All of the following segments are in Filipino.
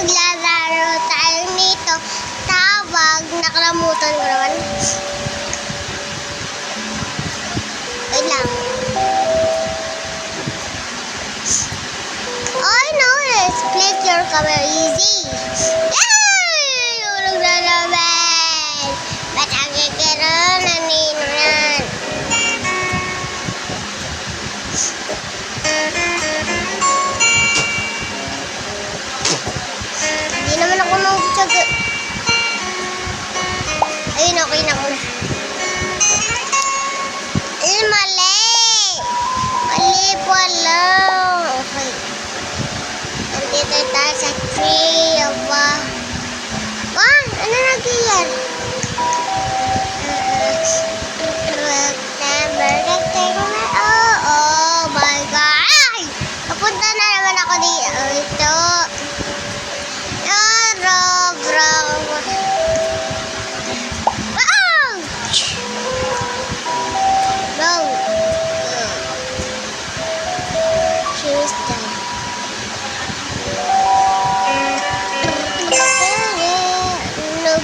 maglalaro tayo nito. Tawag, nakalamutan ko naman. Wait lang. I know it. Split your camera easy. Yay! Ulog na naman. Ba't ang kikira na ninunan? Hindi naman ako mag-tsaga. Ayun, okay na ako na. Ayun, mali. Mali pala. Okay. Nandito tayo sa tree. Aba. Ano nangyayari? Oh my God! Napunta na naman ako dito.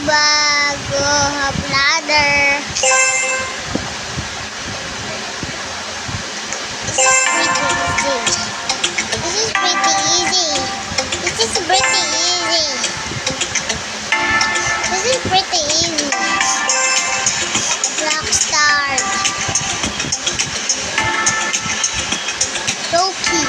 Bago ladder. This is pretty easy. This is pretty easy. This is pretty easy. Rock start. Loki.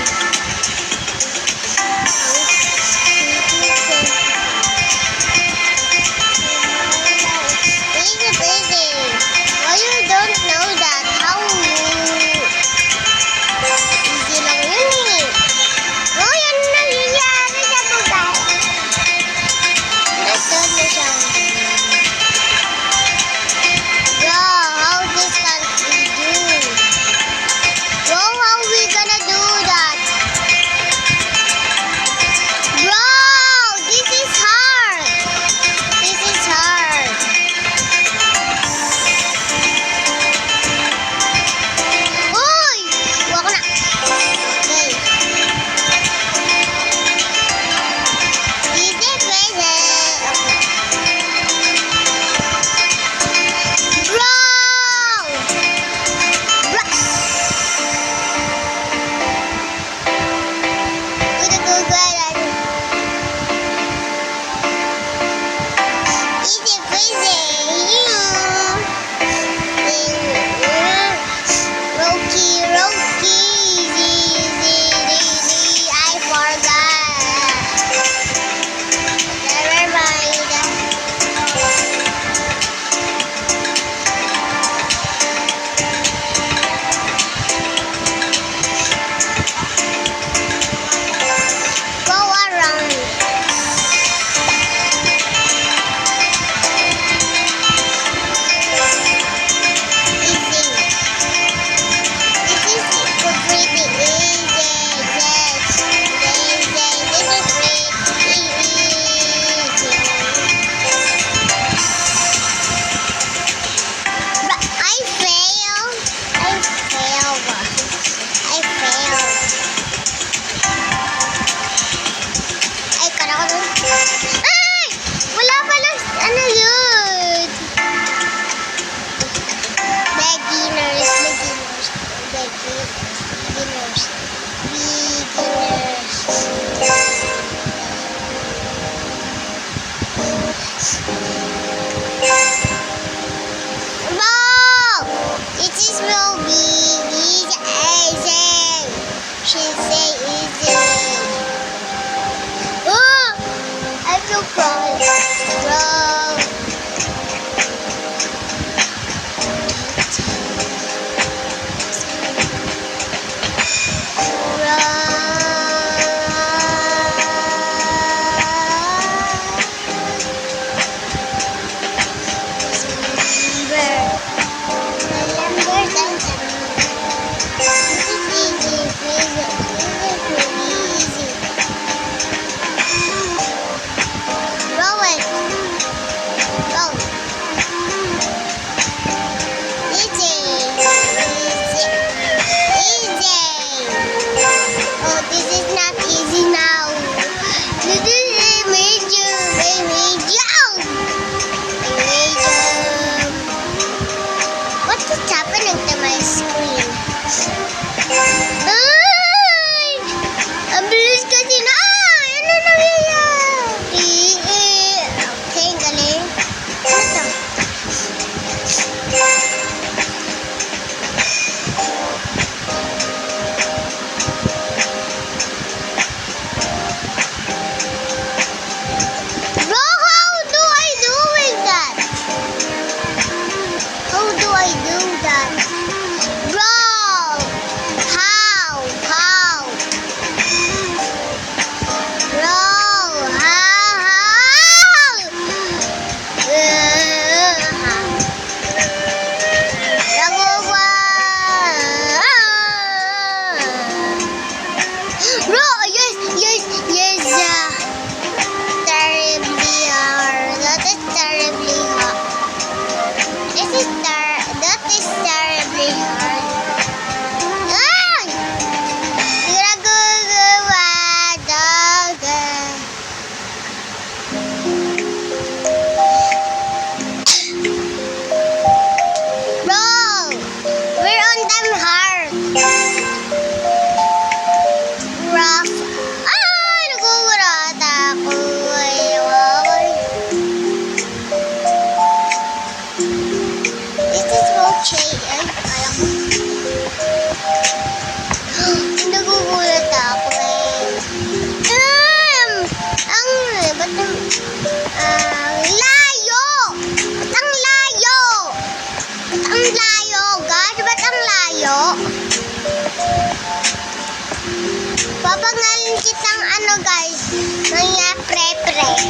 pre.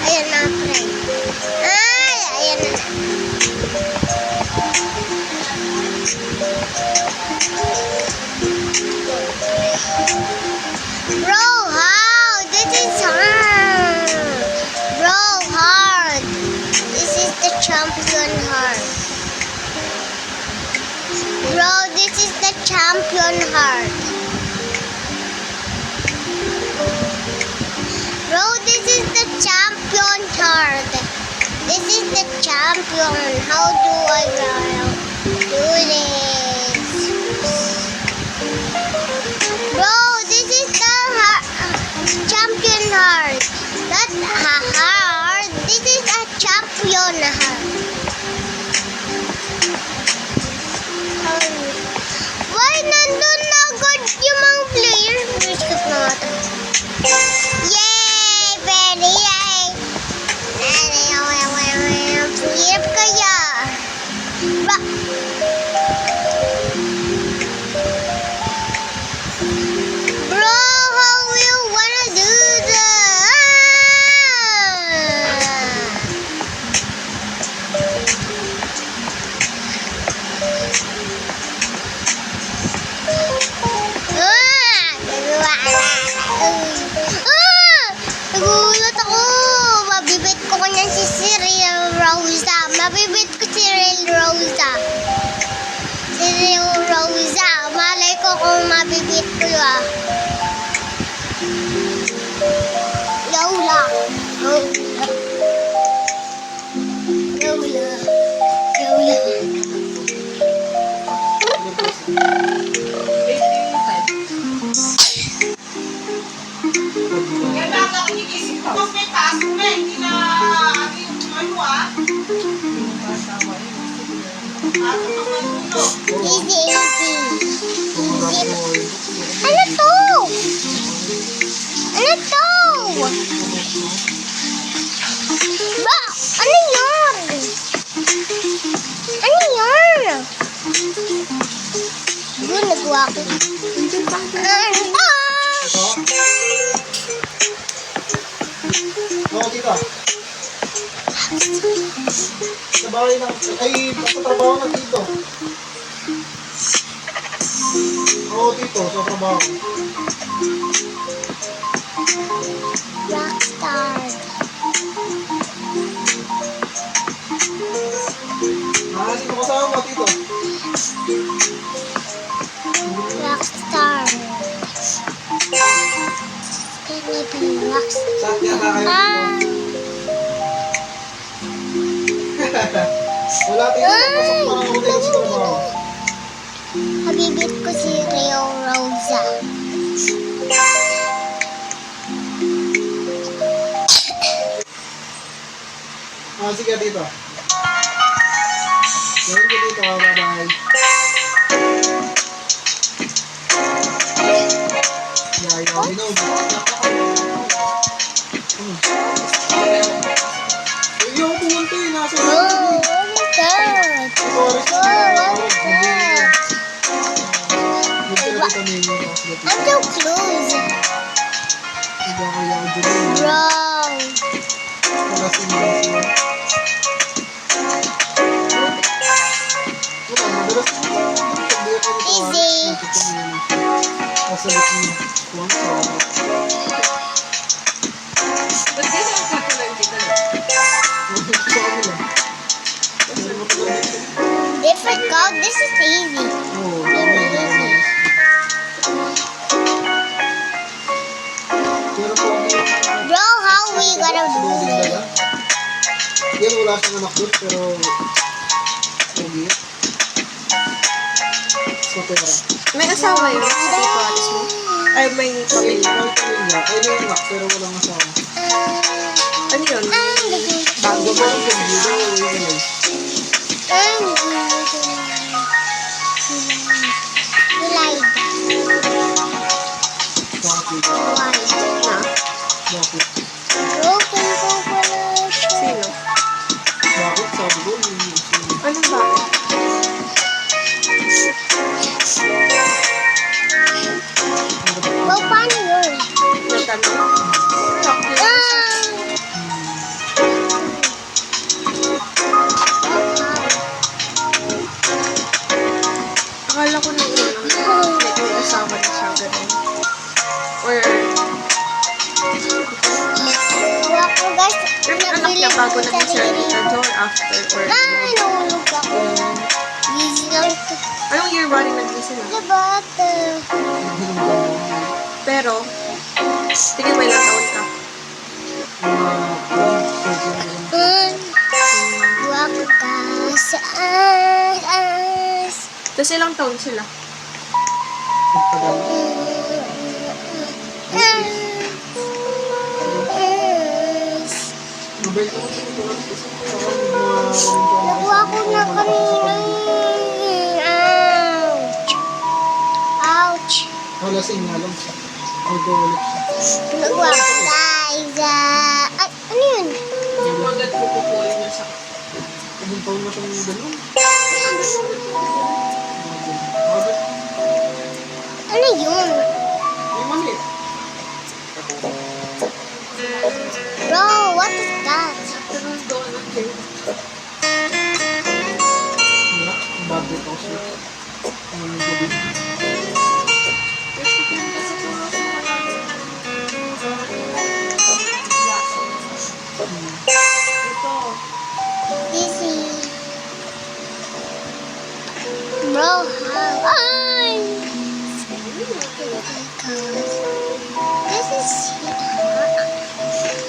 Ayan na, pre. Ay, ayan na. Bro, how? This is hard. Bro, hard. This is the champion heart. Bro, this is the champion heart. Bro, this is the champion heart. This is the champion. How do I do this? Bro, this is the champion heart. Not a heart. This is a champion heart. Why nandun na agad yung mga players? Skip na nga ito. Yay! Very yay! Hirap kaya. Ba? Bro, how you wanna do that? Nagulat ako. Mabibit ko kanyan si Cyril Rosa. Mabibit ko si Cyril Rosa. Cyril Rosa. Malay ko kung mabibit ko ah. Lola. Lola. Lola. Lola. Kaya baka kinikisip ko may taas mo na, hindi na ano ah. Easy, easy. Easy. Ano to? Ano to? Ba? Ano yan? Ano yan? Doon nagawa ko. Oo, dito. Sa bahay ng... Ay, basta trabaho na dito. Oo, dito, sa trabaho. Rockstar. Sino kasama mo dito? Rockstar. Can I be rockstar? Saan yata kayo dito? Wala dito, pasok pa ng hotel sa trabaho. Habibit ko si Rio Rosa. Sige dito. Gawin ko dito, bye-bye. Yeah, you know, yung pumunta eh, nasa Oh, what is that? Oh, what is that? I'm so close. Bro. Easy. Ba't di na ang katulang dito? Difficult. This is easy. Bro, how we gonna do this? Yan, wala siyang anak doon, pero pogi. So, pera. May asawa yun? Sabi ko, alis mo? Ay, may Ay, pamilya. may pamilya. Ay, may anak, pero walang asawa. Ano yun? Bago ba yung pamilya? Wala. Bakit? Na? Bakit? Sino? Bakit? Sabi ko, Anong bakit? Paano yun? May tanong? Gawa ko guys. Anak niya bago nag-share dito, or after, or Nahulog ako. Busy lang ito. anong year ba rin nag-listen na? Labata. Pero, tingin mo ilang taon ka? Gawa ko guys. As. Tapos ilang taon sila? Nakuha ko na kanina. Ouch. Ouch. Lasing nga lang siya. Alcoholic siya. Nakuha ko guys. Ay, ano yun? Yung agad ko kukulin niya sa... Ilang taon na siyang ganun. Ano yun? May mali. Bro, what is that? Pero doon ang kayo. Wala. Ang bago ko siya. Ang gabi. Kasi siguro sa ito. Busy. Bro, how? Ay! This is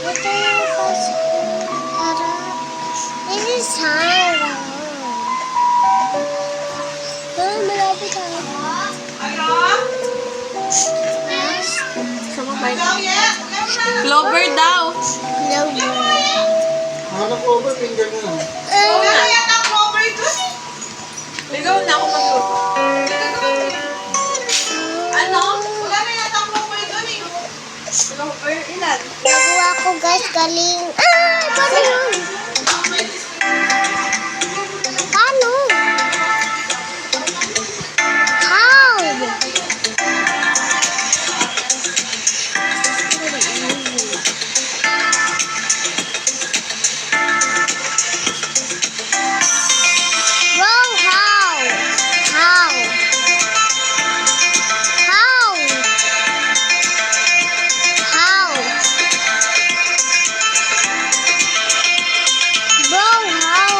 what are you This is Sarah. Oh, malapit ako. Sama ba Clover daw. Clover. Hanap ko over finger na lang. Wala yata ang cover doon eh. Ligaw na ako magluto. Ano? Wala na yata ang cover doon eh. Clover, ilan? Nagawa ko guys galing. Ay, paano yun? Paano? How? Bro, how? How? How? How? Bro, how?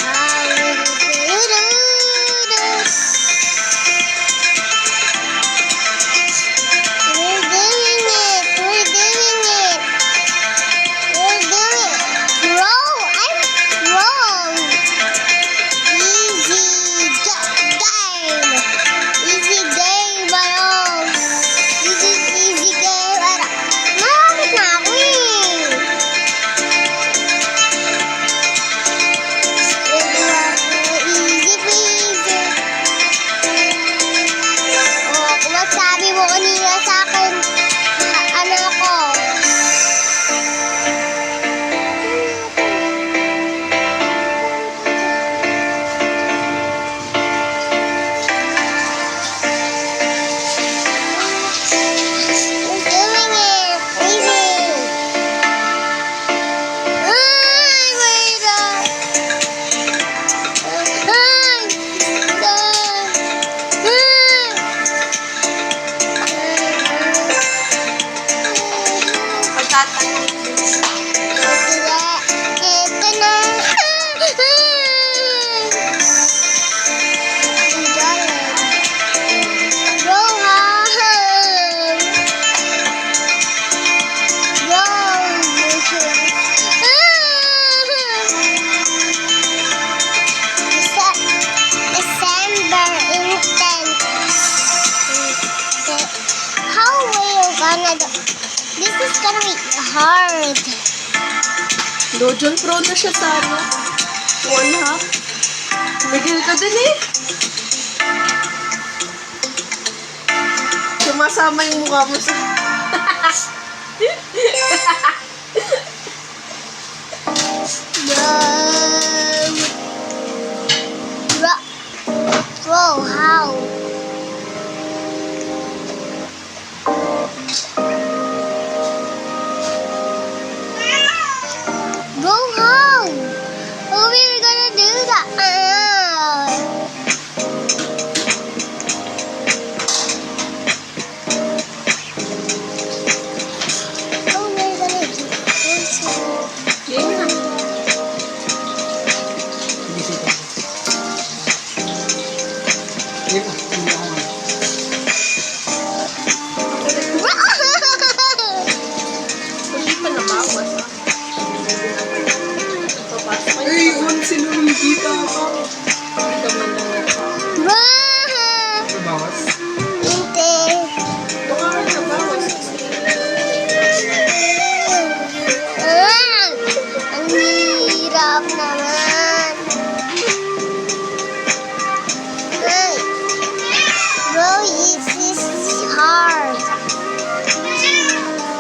How will you do this? We're doing it. We're doing it. We're doing it. Bro, I'm wrong. Easy game. Easy game, bro. This is easy game. Malapit na ako eh. Easy peasy. Oh, kung sabi mo kanina sa akin, ano ako? We're doing it. Easy. Ay, wait up. Pagtatanong. December intent. How will you gonna do? This is gonna be hard. Dojon Pro na siya sa ano. One half. Bigil ka din eh. Sumasama yung mukha mo sa... Bro, how? Bro, how? How are we gonna do that? Oh bawas ah. Papasok ka Ay, once in a week, tama. Hindi ka man lang nagpapasok. Bah! Nabawas. Hindi. Baka ka nabawas. Ah! Ang hirap naman. Ay. Bro, this is hard.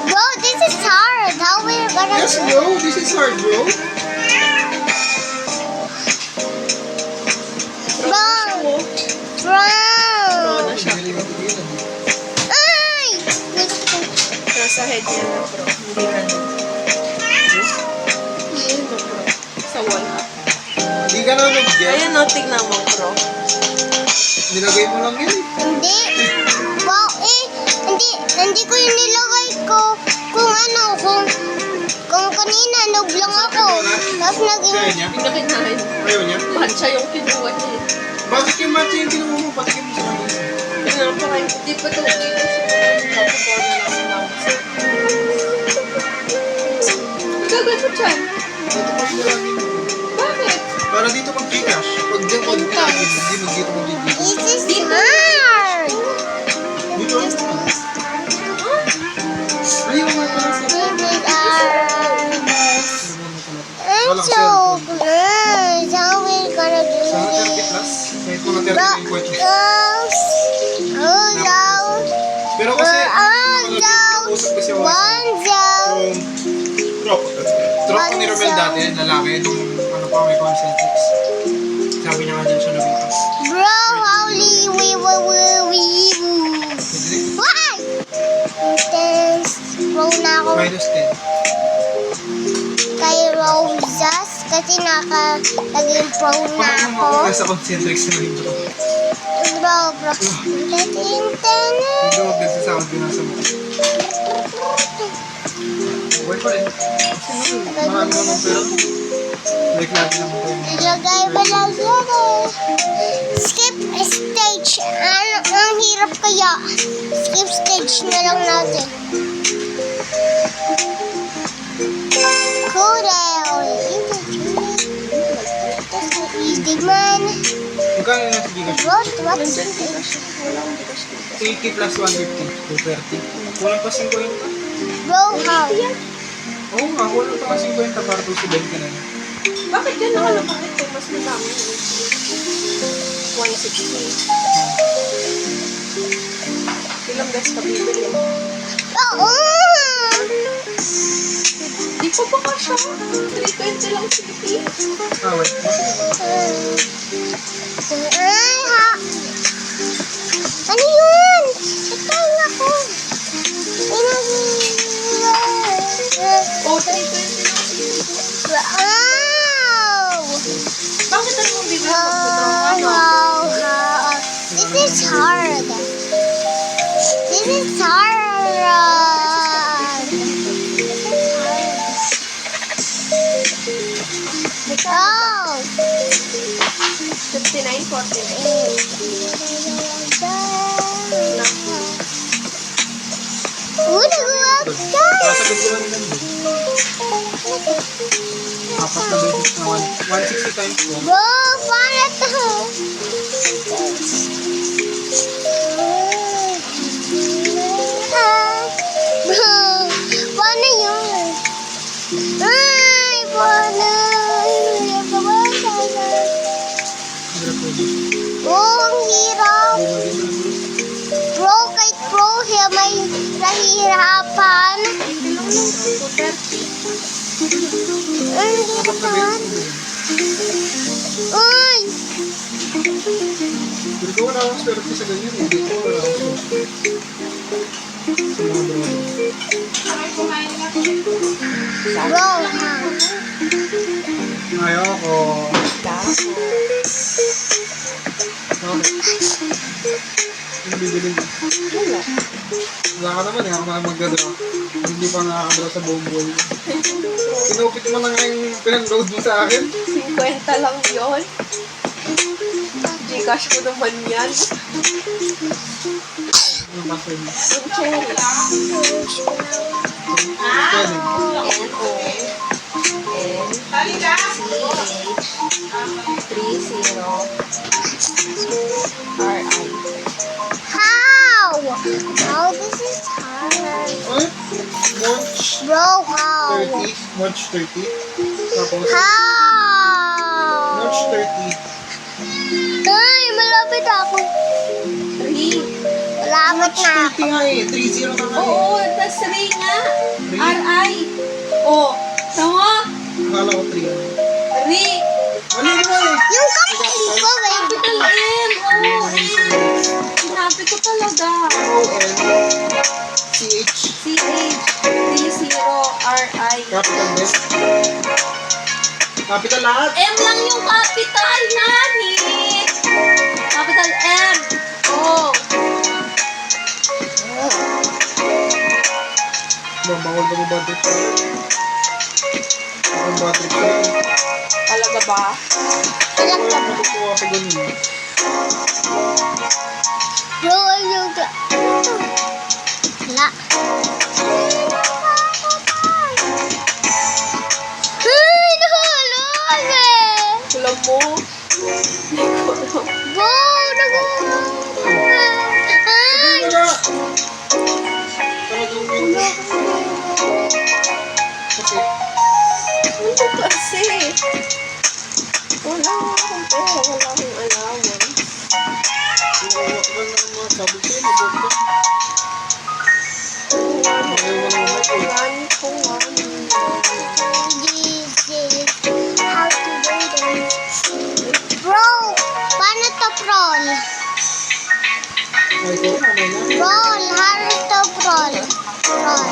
Bro, this is hard. How we're gonna Yes, bro. This is hard, bro. Bro! Bro! Ano siya? Hindi ka tigilan. Ay! Nasa head niya na bro. Hindi na. Ayun no bro. Sa wall ha. Hindi ka na nag-get. Ayun no, tignan mo bro. Nilagay mo lang yun. Hindi. Wow, hindi ko yung nilagay ko. Kung kung kanina, noob lang ako. Tapos Kaya naging, niya? Hindi na kinahin. Ayaw niya? Matcha yung kinuha niya. Bakit yung matcha yung kinuha mo? Patikin mo sa kanya. Tignan pa kayo. Hindi pa ito. Hindi ko siya. Tapos ko na lang sinawas. Gagawin mo dyan. Dito pa siya lang yun. Bakit? Para dito mag-Gcash. Pag dyan ko lagin, hindi mag-dito mag-Gcash. this is hard. Dito lang ito. Ayaw nga pala sa... This is hard. I'm Walang so close. How we gonna do Sa 30 this? plus, kahit mga 30 Bro, yung kwento. go down. Pero kasi, down. usap kasi ako. One down. Tropa ni Romel dati, lalaki, nung ano pa, may concentrix. Sabi niya nga dyan siya nabukas. Bro, holy we. Why? Intense. Roll na ako Minus 10. kay Rosas kasi naging pro na Paano ako. makuha sa concentrix na rin bro? Bro. Tintin. Hindi ako nagsasound ko nasa mukha. Okay pa rin. Marami naman pero. Like natin naman tayo. Ilagay ba lang yan eh? Skip stage. Ang hirap kaya. Skip stage na lang natin. Kodel. Easy man. Magkano na sa Gcash? What? Nandyan Gcash. Wala akong Gcash dito. 80 plus 150. 230. Kulang pa 50. Bro, how? Oo nga, kulang pa 50 para to si Ben ka na. Bakit yan nakalapang ito? Mas madami yun. 160. Ilang beses ka bibili? Oo. Di pa ba ka siya? 320 lang city. Ah, wait. Ay, ha. Ano yun? Patay ako. Oh, 320 lang city. Wow. Bakit ano mong bibili mag-withdraw? Wow. This is hard. This is hard. Oh. 59, 49. Nagawa ka. Sasagot ko lang lang din. Apat na beses na 160 times 4. Bro, paano to? Bro, paano yun? Ay, paano? Oh, ang hirap. Bro, kahit pro, may nahihirapan. Hindi lang lang. 230. Ang hirap naman. Uy! Pero ko wala akong swerte sa ganyan. Hindi ko wala akong swerte. Sa mga drone. Bro, ha? Ayoko. Okay. Ano bibilin mo? Wala. Wala ka naman eh. Ako na mag-draw. Hindi pa nakakadraw sa buong buhay. Sinupit mo na nga yung pinag-load mo sa akin. 50 lang yun. Gcash ko naman yan. Ano ba sa'yo? Yung cherry. Pwede. Talika. How? How this is hard. What? March Bro, how? 30. March 30. Tapos, March How? 30. Ay, malapit ako. 3. Malapit na ako. 30 nga eh. 30 na nga eh. Oo, tas 3 nga. Three. R-I. Oh, tama. Akala ko 3. Ri. Mali naman eh. Yung kamay ko, eh. Capital M. Oo, M. Sinabi ko talaga. O-N-C-H. C-H. 30-R-I. Capital B. Capital lahat. M lang yung capital, nani. Capital M. Oh. Bawal ka mo bad trip sa Ang bad trip sa Talaga ba? Alam ka ba? Matutuwa sa ganun. Bro, ayun ka. Wala. Ay, nahulog eh. Alam mo? Hindi ko alam. Bro, nahulog. Ay, Wala! Talagang wala. Kasi, Ano kasi? Wala akong pera, wala akong allowance. wala ka na mga sabi ko, nabot ka. Ayaw mo naman ako. Ngani ko, ngani. this is how to do this. Bro, paano to prol? Ay, ko, mamay na. Prol, how to prol? Prol.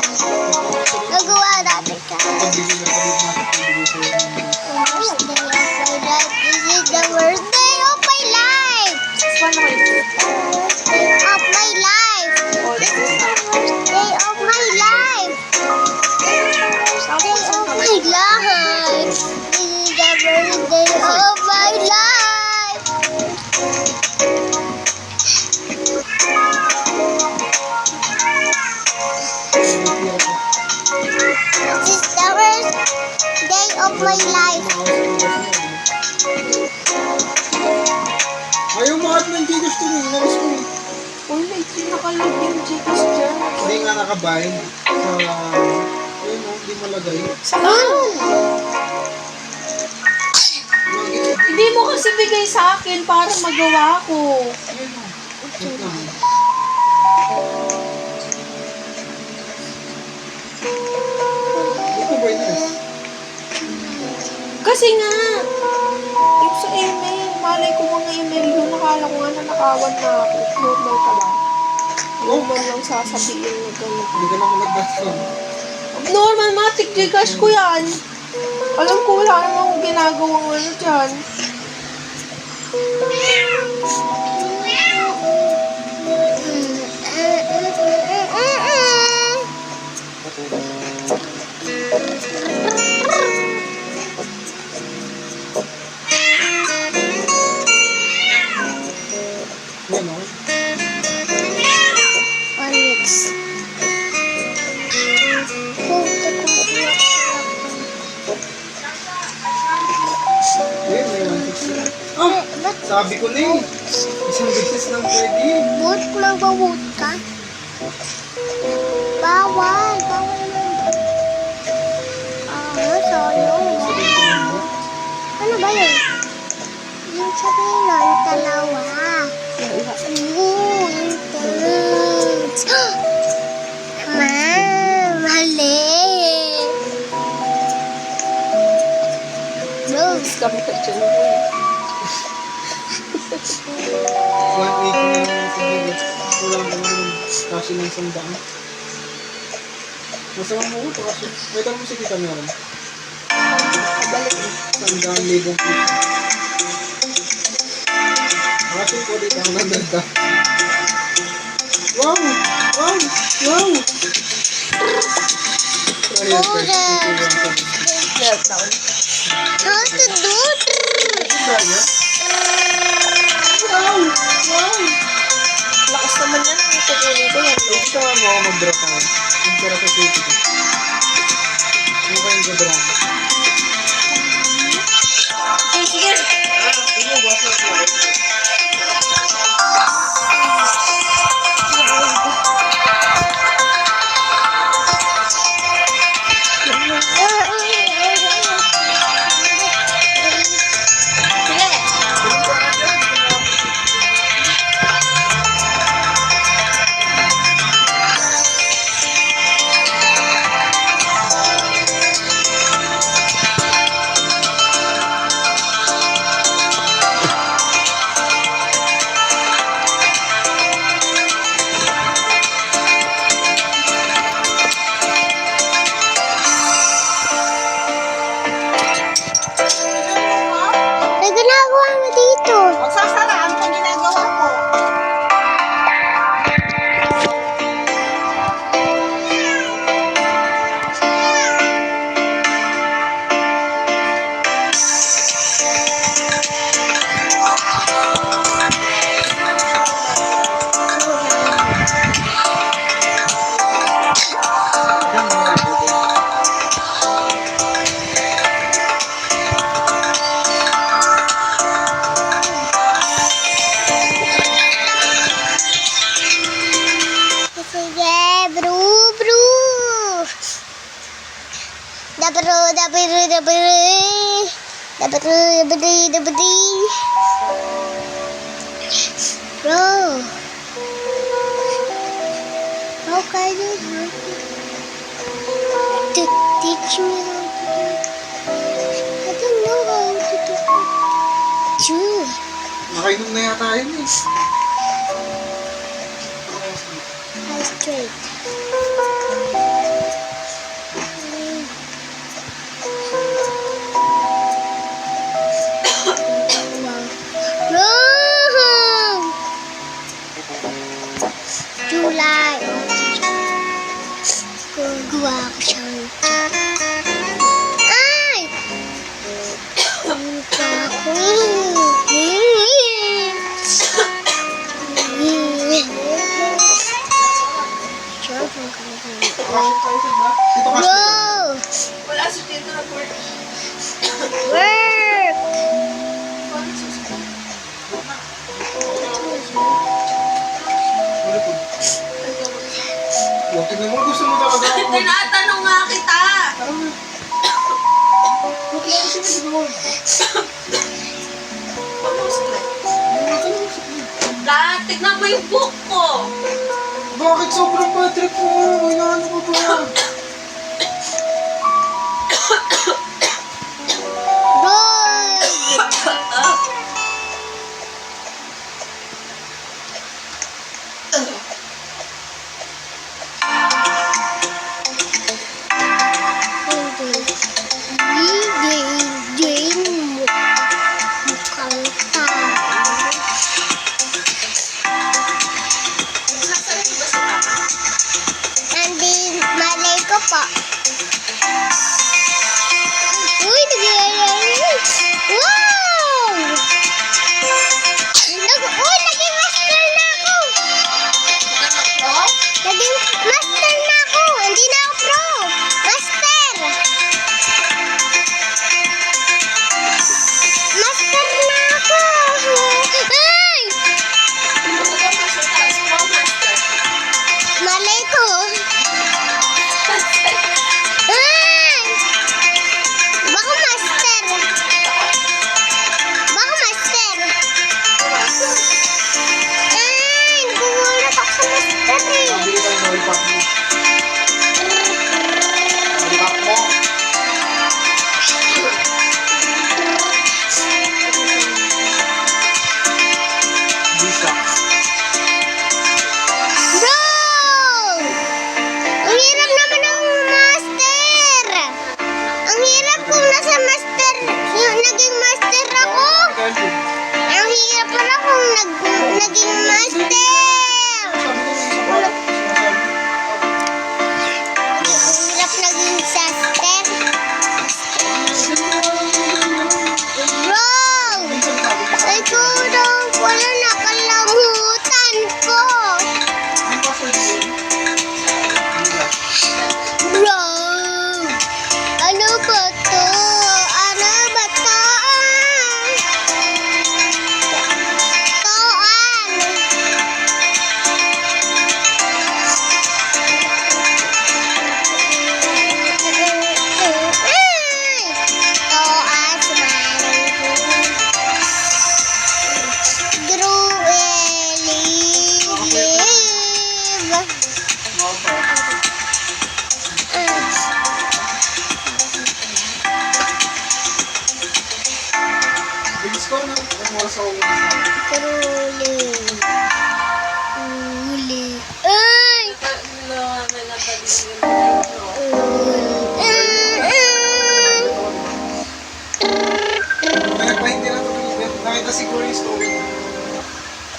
Nagawa natin ka. Pagbigyan na kami natin pagbigay sa'yo ng Worst day of my life. This is the worst day of my life. Paano kayo? Worst day of my life. This is the worst day of my life. This is the worst day of my life. This is the worst day of my life. This is the worst day of my life. Ayaw mo at ng Gcash to rin. Inalis ko eh. Uy, may pinakalog yung Gcash dyan. Hindi nga nakabind sa... Ayun o, hindi malagay. Saan? Hindi mo kasi bigay sa akin para magawa ko. Ayun o. Wait lang. Ito ba yun? Kasi nga, yung sa email, malay ko mga email yun, nakala ko nga na nakawan na ako. Normal ka ba? Normal lang sasabihin na gano'n. Hindi ka naman nag-gaston. Normal, matik Gcash ko yan. Alam ko wala naman akong ginagawang ano dyan. Yan o. Onyx. Ayun, may 160. Ah! Ba't Sabi ko na eh. Isang beses lang pwede. boot magbaboot ka? Bawal. Bawal naman. Sayang. Ano ba yun? Yung sabihin nun, dalawa. Ooh, intense. Mali. Rose. Kami ka dyan. 180 na lang sa bigas. Wala ka naman kasi ng sandaan. Masama mo ko kasi. May tanong si kita meron. Kabalik eh. 100,000 piso. Kasi po dito ang naganda. Wow! Wow! Wow! Ayun, first Meltdown. How to do it? Brian? Wow! Wow! Lakas naman yan. Kukunin ko yan. Ay, gusto nga mo ako mag-draw tayo. Yung pera sa city ko. magdodrama. Sige. Sige, basta. May ginagawa mo dito. Magsasara, ano pang ginagawa ko? Sige, bro, bro. Dabro, dabro, dabro. Dabro, dabro, dabro. Bro. How can you help me? To teach me how to do? I don't know how to do it. True. Nakainom na yata yun eh. How straight. Wrong! July. Gagawa ko siyang ay! Ano pa ako? Dito kasi. Go! Wala si Tito na work. Work! Huwag tignan mo, gusto mo talaga ako. Tinatanong nga kita. Huwag lang kasi nagdoon. Tignan mo yung book ko. Bakit sobrang bad trip mo? Inaano ko ba? Good! Sasabihin ba si Mama? Nandin, malay ko po. Uy, naging... Wow! Naging master na ako! Naka-pro? Naging master na ako! Hindi na ako pro! Master! Master na ako! Ay! Ano ba master taas? Pro master? Malay ko! Ay! Baka master! Baka master! Ay! Nagugulat ako sa master eh! Bili tayo ng lollipop mo. Lollipop mo. Bisa. Bro! Ang hirap naman ng master! Ang hirap kung nasa master, yung naging master ako! Ang hirap pala kung naging master! Ang hirap naging master! Bro! Ay, kurang wala nakalamutan ko! Bro! Ano anong oras ako umalis? Huli. Huli. Ay! Nagpahinti na ito. Nakita siguro yung story.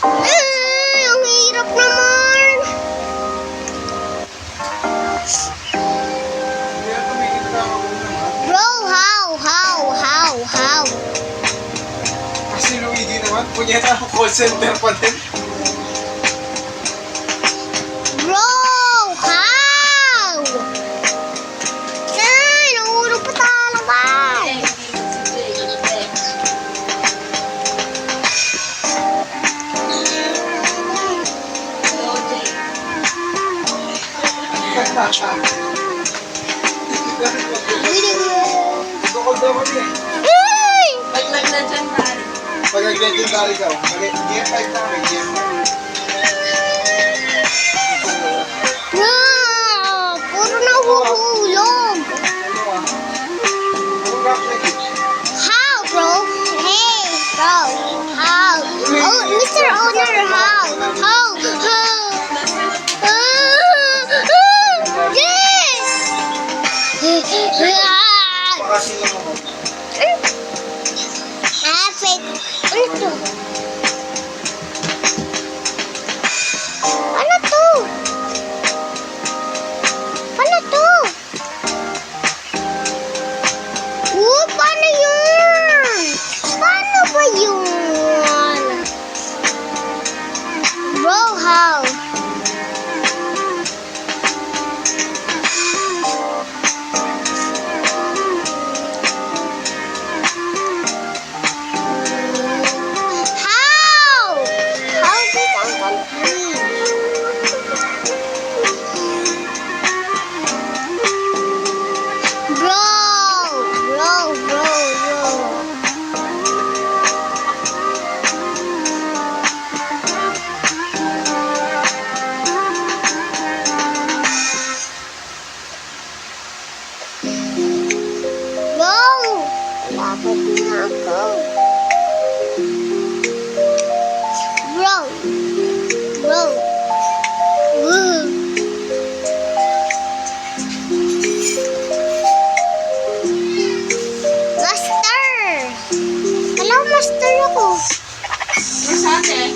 Ay! Ang hirap naman! Hindi na tumigil na ako naman. Bro, how? Kasi Luigi naman, punyeta ako call center pa din. Bro, how? Ay, nahulog pa talaga. Tukol daw kami eh. Ay! Pag nag-legendary. Pag nag-legendary daw, GM5 na kami, GM5. Puro nahuhulog. Ano ah? Anong rock na yun? How, bro? Hey, bro. How? Oh, Mr. Owner, how? How? Yes! Pakasin lang ako. Fake. Ano to? Ano to? Ano to? Paano yun? Paano ba yun? Bro, how? How? How did I complete? Bro. Bro, lapit na ako. Bro. Woo. Master! Hello, master ako. Sa atin.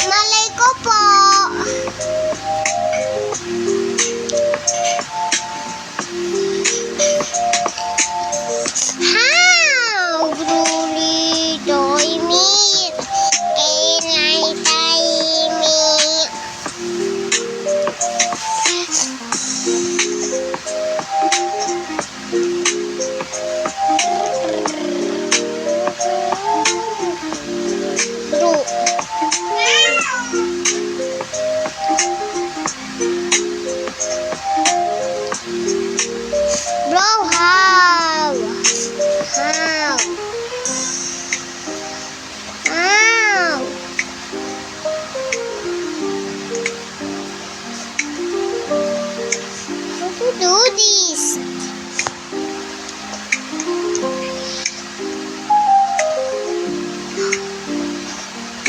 Malay ko po. How? Bruli doy meet. Kenay tayo meet. Bro. Bro, how? How? How? How to do this?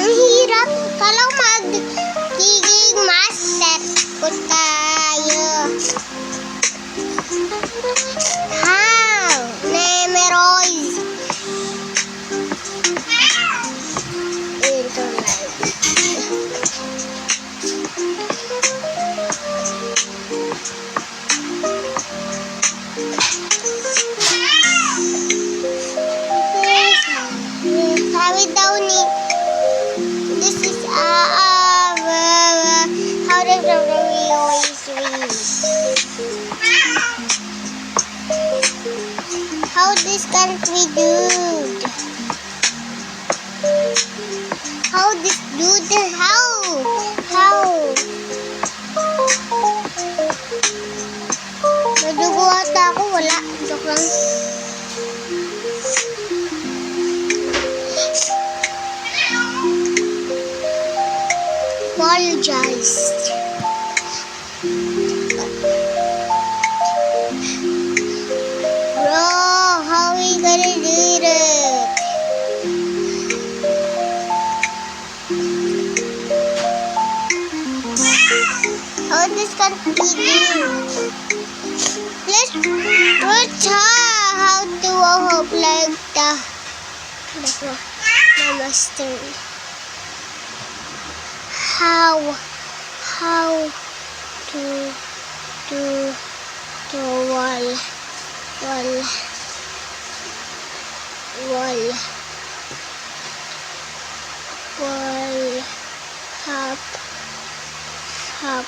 Ang hirap. Kalau magiging master ko tayo. How? Memorize. Internet. Sabi daw ni this is how does the always read? How this can't we do? How this do the how? Nadugo ata ako, wala. Joke lang. Apologize. Bro, how we gonna do that? can't begin. Let's try how to hop like the master. How to do the wall hop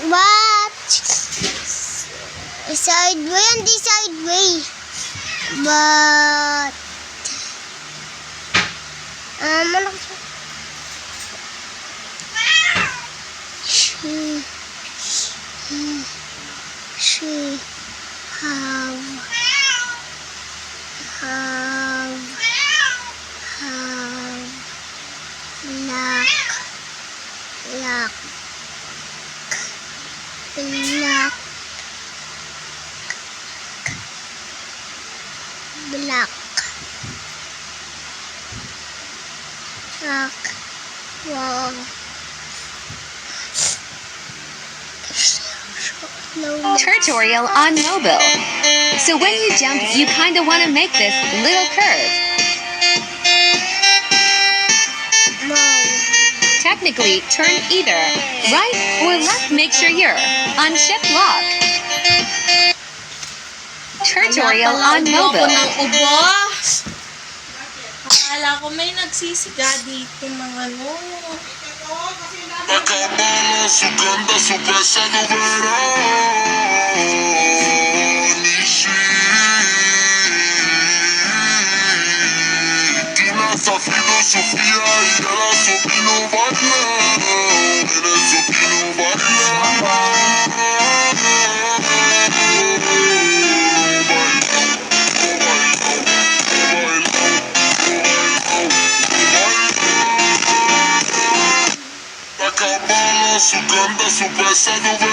but sideway and the sideway but malakas she have black wow. Tutorial on mobile. So when you jump, you kind of want to make this little curve. No. Technically, turn either right or left. Make sure you're on shift lock. Tutorial on mobile. ng ubo. Akala ko may nagsisiga dito mga ano. Acabala su ganda su besa no verão Nishi Tina essa filosofia e ela soube no bailão Ela soube no Acabala su ganda su besa no